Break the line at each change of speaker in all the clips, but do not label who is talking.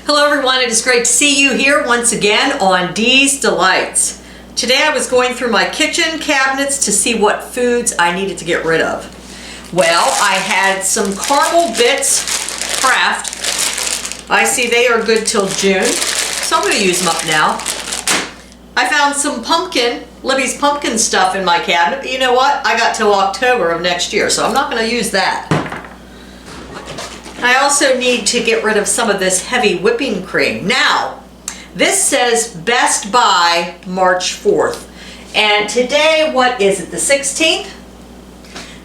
Hello everyone, it is great to see you here once again on Dee's Delights. Today I was going through my kitchen cabinets to see what foods I needed to get rid of. Well, I had some caramel bits Kraft. I see they are good till June, so I'm going to use them up now. I found some Libby's pumpkin stuff in my cabinet, but you know what? I got till October of next year, so I'm not going to use that. I also need to get rid of some of this heavy whipping cream. Now, this says Best By March 4th. And today, what is it, the 16th?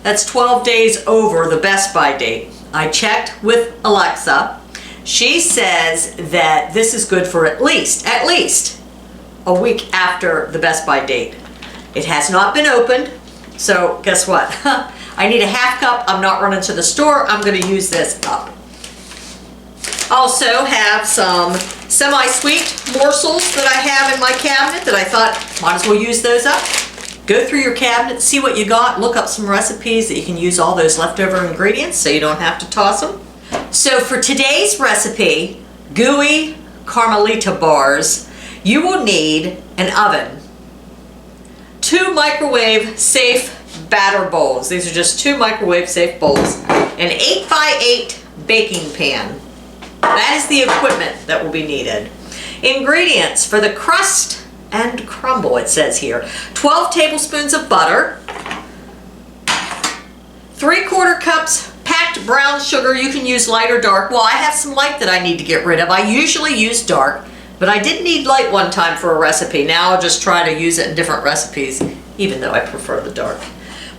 That's 12 days over the Best By date. I checked with Alexa. She says that this is good for at least a week after the Best By date. It has not been opened, so guess what? I need a half cup. I'm not running to the store. I'm going to use this up. Also have some semi-sweet morsels that I have in my cabinet that I thought might as well use those up. Go through your cabinet, see what you got, look up some recipes that you can use all those leftover ingredients so you don't have to toss them. So for today's recipe, Gooey Carmelita bars, you will need an oven, 2 microwave safe batter bowls. These are just 2 microwave safe bowls. An 8x8 baking pan. That is the equipment that will be needed. Ingredients for the crust and crumble, it says here. 12 tablespoons of butter. 3/4 cups packed brown sugar. You can use light or dark. Well, I have some light that I need to get rid of. I usually use dark, but I did need light one time for a recipe. Now I'll just try to use it in different recipes, even though I prefer the dark.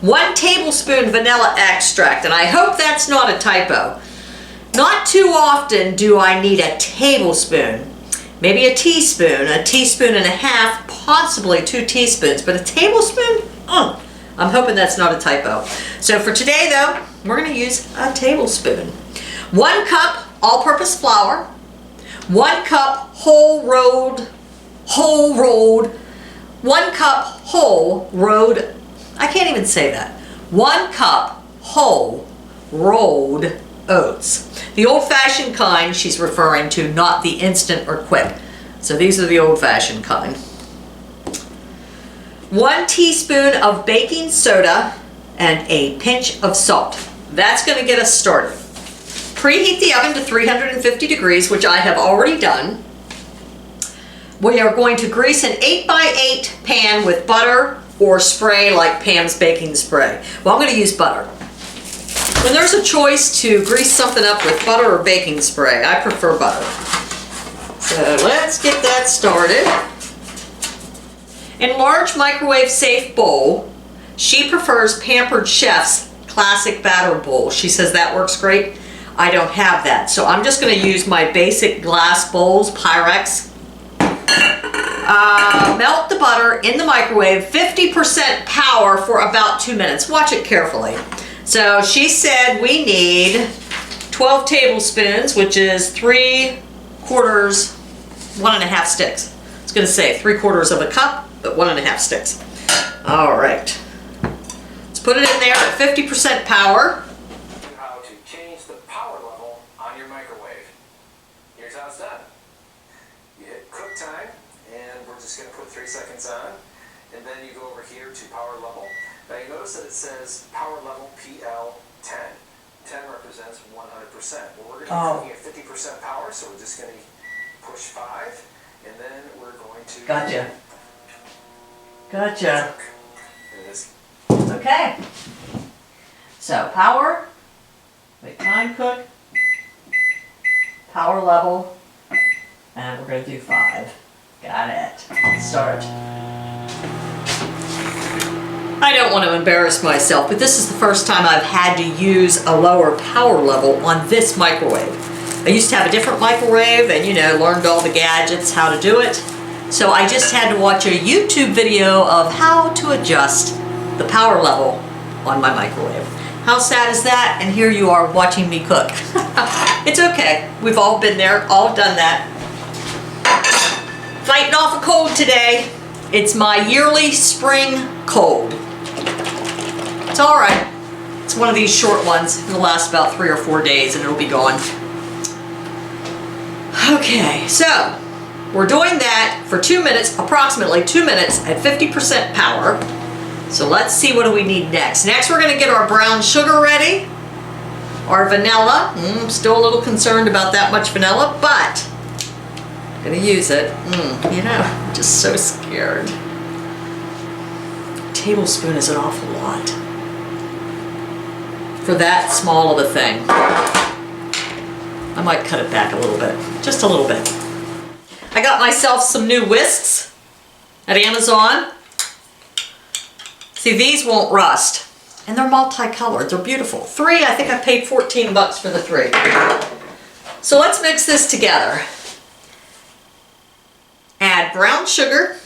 1 tablespoon vanilla extract, and I hope that's not a typo. Not too often do I need a tablespoon. Maybe a teaspoon and a half, possibly 2 teaspoons, but a tablespoon? I'm hoping that's not a typo. So for today though, we're going to use a tablespoon. 1 cup all-purpose flour. 1 cup whole rolled, 1 cup whole rolled, I can't even say that. 1 cup whole rolled oats. The old-fashioned kind she's referring to, not the instant or quick. So these are the old-fashioned kind. 1 teaspoon of baking soda and a pinch of salt. That's going to get us started. Preheat the oven to 350 degrees, which I have already done. We are going to grease an 8x8 pan with butter or spray like Pam's baking spray. Well, I'm going to use butter. When there's a choice to grease something up with butter or baking spray, I prefer butter. So let's get that started. In large microwave safe bowl, she prefers Pampered Chef's classic batter bowl. She says that works great. I don't have that, so I'm just going to use my basic glass bowls, Pyrex. Melt the butter in the microwave, 50% power for about 2 minutes. Watch it carefully. So she said we need 12 tablespoons, which is 3/4, 1.5 sticks. I was going to say 3/4 of a cup, but 1.5 sticks. All right. Let's put it in there at 50% power.
How to change the power level on your microwave. Here's how it's done. You hit cook time, and we're just going to put 3 seconds on, and then you go over here to power level. Now you notice that it says power level PL 10. 10 represents 100%. Well, we're going to be cooking at 50% power, so we're just going to push 5, and then we're going to...
Gotcha. Okay. So power, wait, time cook, power level, and we're going to do 5. Got it. Start. I don't want to embarrass myself, but this is the first time I've had to use a lower power level on this microwave. I used to have a different microwave and, you know, learned all the gadgets, how to do it. So I just had to watch a YouTube video of how to adjust the power level on my microwave. How sad is that? And here you are watching me cook. It's okay. We've all been there, all done that. Fighting off a cold today. It's my yearly spring cold. It's all right. It's one of these short ones. It'll last about 3 or 4 days and it'll be gone. Okay. Okay, so we're doing that for 2 minutes, approximately 2 minutes at 50% power. So let's see what do we need next. Next we're gonna get our brown sugar ready, our vanilla. Still a little concerned about that much vanilla, but I'm gonna use it. You know, I'm just so scared. A tablespoon is an awful lot for that small of a thing. I might cut it back a little bit, just a little bit. I got myself some new whisks at Amazon. See, these won't rust, and they're multicolored. They're beautiful. 3, I think I paid 14 bucks for the 3. So let's mix this together. Add brown sugar.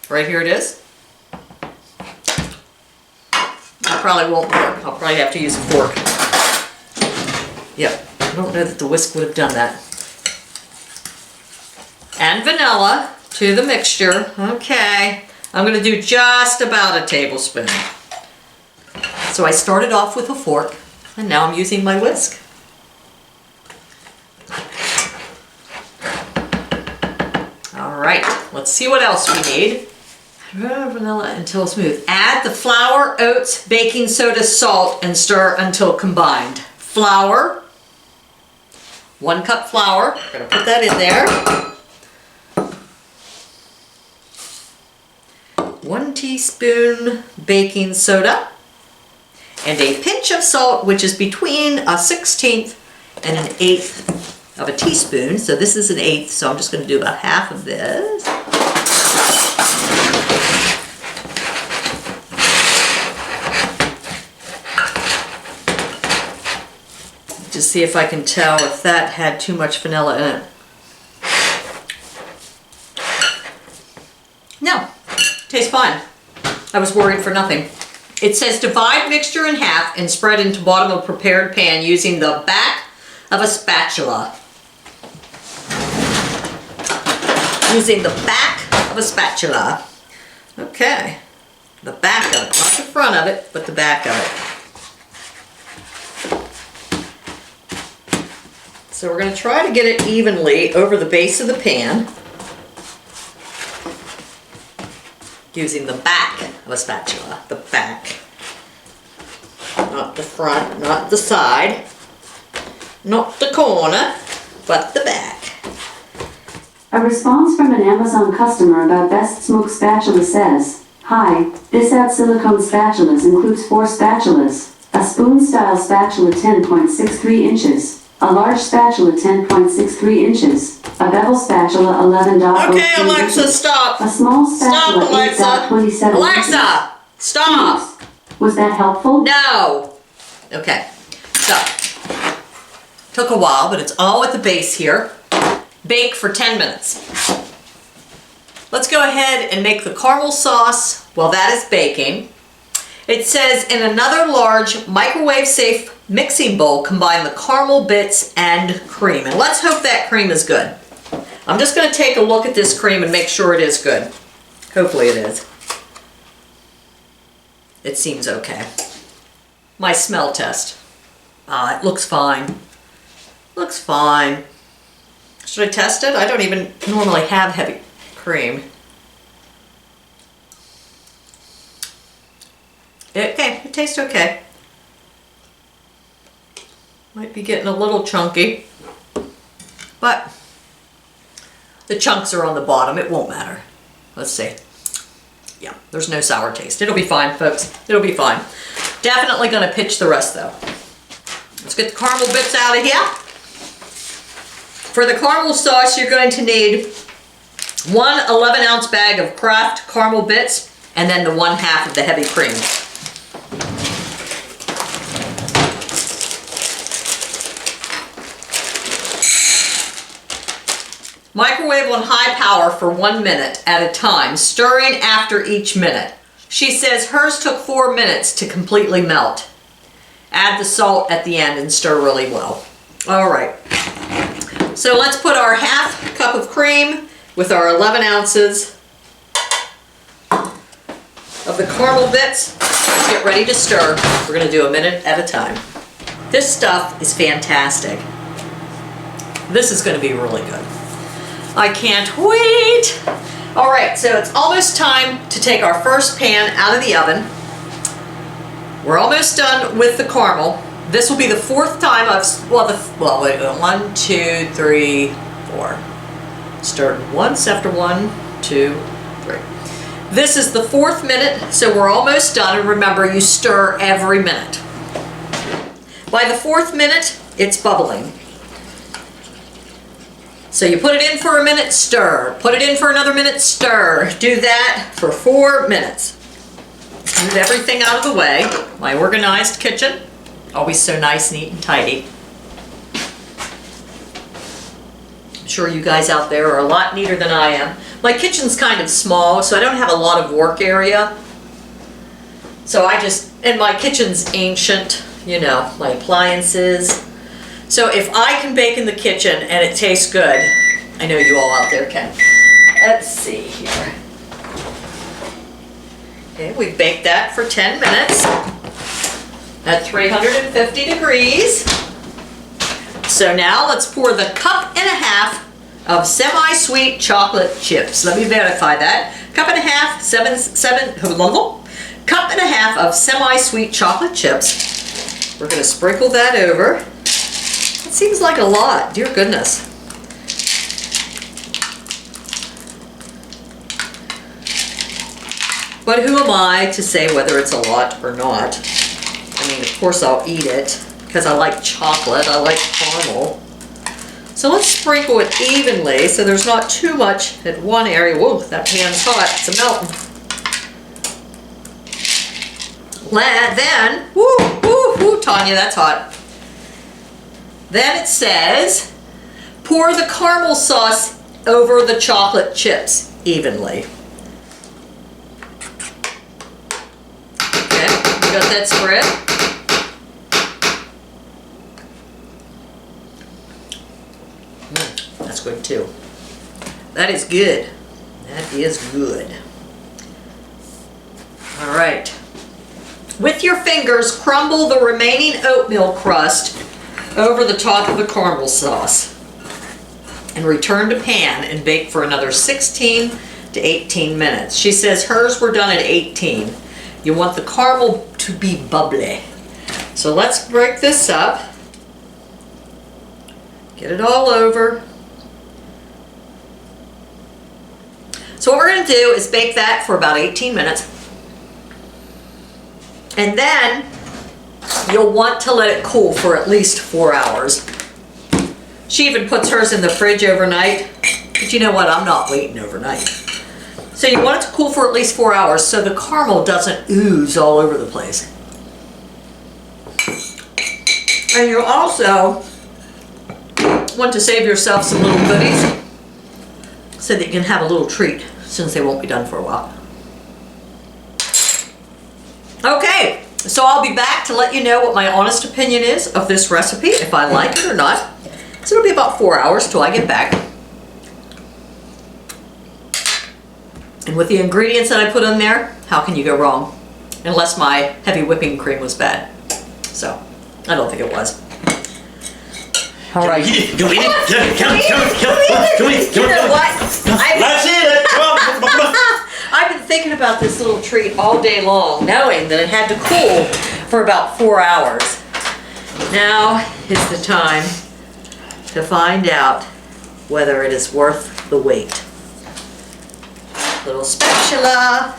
Right here it is. I probably won't work. I'll probably have to use a fork. Yep, I don't know that the whisk would have done that. And vanilla to the mixture. Okay, I'm gonna do just about a tablespoon. So I started off with a fork, and now I'm using my whisk. All right, let's see what else we need. Vanilla until smooth. Add the flour, oats, baking soda, salt, and stir until combined. Flour, 1 cup flour. I'm gonna put that in there. 1 teaspoon baking soda, and a pinch of salt, which is between a 1/16 and an 1/8 of a teaspoon. So this is an 1/8, so I'm just going to do about half of this. Just see if I can tell if that had too much vanilla in it. No, tastes fine. I was worried for nothing. It says divide mixture in half and spread into bottom of prepared pan using the back of a spatula. Using the back of a spatula. Okay, the back of it, not the front of it, but the back of it. So we're going to try to get it evenly over the base of the pan using the back of a spatula. The back. Not the front, not the side, not the corner, but the back.
A response from an Amazon customer about Best Smoke Spatula says, "Hi, this ad silicone spatulas includes 4 spatulas. A spoon-style spatula 10.63 inches. A large spatula 10.63 inches. A bevel spatula 11.03
Okay, Alexa,
inches.
stop.
A small spatula
Stop, Alexa.
8.27
Alexa, stop.
inches. Was that helpful?
No. Okay, so took a while, but it's all at the base here. Bake for 10 minutes. Let's go ahead and make the caramel sauce while that is baking. It says in another large microwave safe mixing bowl, combine the caramel bits and cream. And let's hope that cream is good. I'm just going to take a look at this cream and make sure it is good. Hopefully it is. It seems okay. My smell test. It looks fine. Looks fine. Should I test it? I don't even normally have heavy cream. Okay, it tastes okay. Might be getting a little chunky, but the chunks are on the bottom. It won't matter. Let's see. Yeah, there's no sour taste. It'll be fine, folks. It'll be fine. Definitely gonna pitch the rest though. Let's get the caramel bits out of here. For the caramel sauce, you're going to need 1 11-ounce bag of Kraft caramel bits and then the 1/2 of the heavy cream. Microwave on high power for 1 minute at a time, stirring after each minute. She says hers took 4 minutes to completely melt. Add the salt at the end and stir really well. All right. So let's put our 1/2 cup of cream with our 11 ounces of the caramel bits. Let's get ready to stir. We're gonna do a minute at a time. This stuff is fantastic. This is gonna be really good. I can't wait. All right, so it's almost time to take our first pan out of the oven. We're almost done with the caramel. This will be the fourth time I've, wait, 1, 2, 3, 4. Stirred once after 1, 2, 3. This is the 4th minute, so we're almost done. And remember, you stir every minute. By the 4th minute, it's bubbling. So you put it in for a minute, stir. Put it in for another minute, stir. Do that for 4 minutes. Move everything out of the way. My organized kitchen, always so nice, neat, and tidy. I'm sure you guys out there are a lot neater than I am. My kitchen's kind of small, so I don't have a lot of work area. So and my kitchen's ancient, you know, my appliances. So if I can bake in the kitchen and it tastes good, I know you all out there can. Let's see here. Okay, we baked that for 10 minutes at 350 degrees. So now let's pour the 1.5 cups of semi-sweet chocolate chips. Let me verify that. 1.5 cups of semi-sweet chocolate chips. We're gonna sprinkle that over. It seems like a lot, dear goodness. But who am I to say whether it's a lot or not? I mean, of course I'll eat it because I like chocolate, I like caramel. So let's sprinkle it evenly so there's not too much at one area. Whoa, that pan's hot, it's a melting. Then, woo, Tanya, that's hot. Then it says, pour the caramel sauce over the chocolate chips evenly. Okay, you got that spread? That's good too. That is good. That is good. All right. With your fingers, crumble the remaining oatmeal crust over the top of the caramel sauce and return to pan and bake for another 16 to 18 minutes. She says hers were done at 18. You want the caramel to be bubbly. So let's break this up. Get it all over. So what we're going to do is bake that for about 18 minutes. And then you'll want to let it cool for at least 4 hours. She even puts hers in the fridge overnight. But you know what? I'm not waiting overnight. So you want it to cool for at least 4 hours so the caramel doesn't ooze all over the place. And you also want to save yourself some little goodies so that you can have a little treat since they won't be done for a while. Okay, so I'll be back to let you know what my honest opinion is of this recipe, if I like it or not. So it'll be about 4 hours till I get back. And with the ingredients that I put in there, how can you go wrong? Unless my heavy whipping cream was bad. So, I don't think it was. All right.
Come in. Come in.
You know what?
Let's eat it. Come on.
I've been thinking about this little treat all day long, knowing that it had to cool for about 4 hours. Now is the time to find out whether it is worth the wait. Little spatula.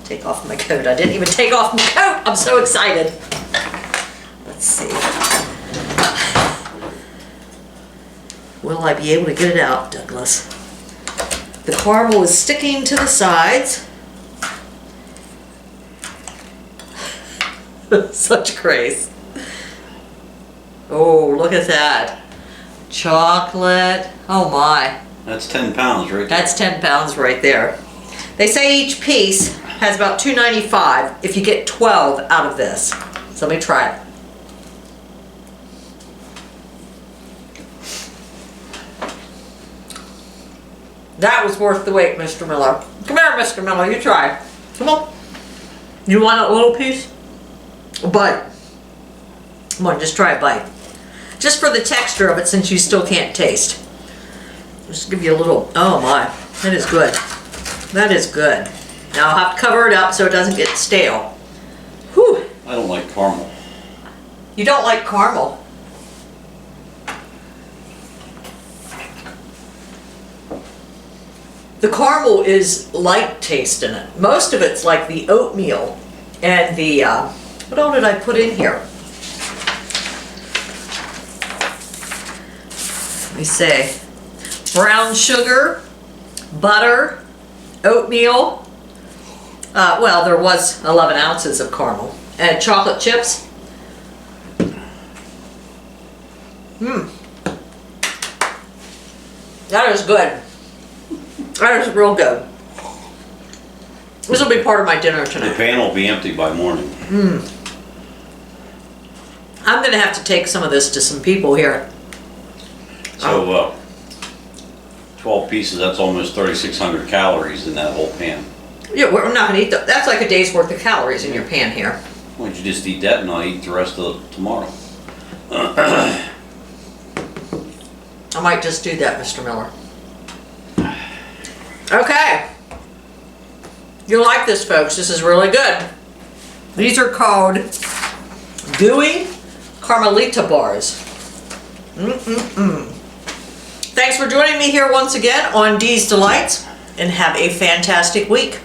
Take off my coat. I didn't even take off my coat. I'm so excited. Let's see. Will I be able to get it out, Douglas? The caramel is sticking to the sides. Such grace. Oh, look at that. Chocolate. Oh my.
That's 10 pounds right there.
That's 10 pounds right there. They say each piece has about $2.95 if you get 12 out of this. So let me try it. That was worth the wait, Mr. Miller. Come here, Mr. Miller, you try. Come on. You want a little piece? A bite. Come on, just try a bite. just for the texture of it, since you still can't taste. Just give you a little, oh my, that is good. That is good. Now I'll have to cover it up so it doesn't get stale. Whew.
I don't like caramel.
You don't like caramel? The caramel is light taste in it. Most of it's like the oatmeal and the, what all did I put in here? Let me see. Brown sugar, butter, oatmeal. Well, there was 11 ounces of caramel. And chocolate chips. That is good. That is real good. This will be part of my dinner
The
tonight.
pan will be empty by morning.
I'm gonna have to take some of this to some people here.
So, 12 pieces, that's almost 3,600 calories in that whole pan.
Yeah, we're not gonna eat that. That's like a day's worth of calories in your pan here.
Why don't you just eat that and I'll eat the rest of tomorrow?
I might just do that, Mr. Miller. Okay. You'll like this, folks. This is really good. These are called Gooey Carmelita bars. Thanks for joining me here once again on Dee's Delights, and have a fantastic week.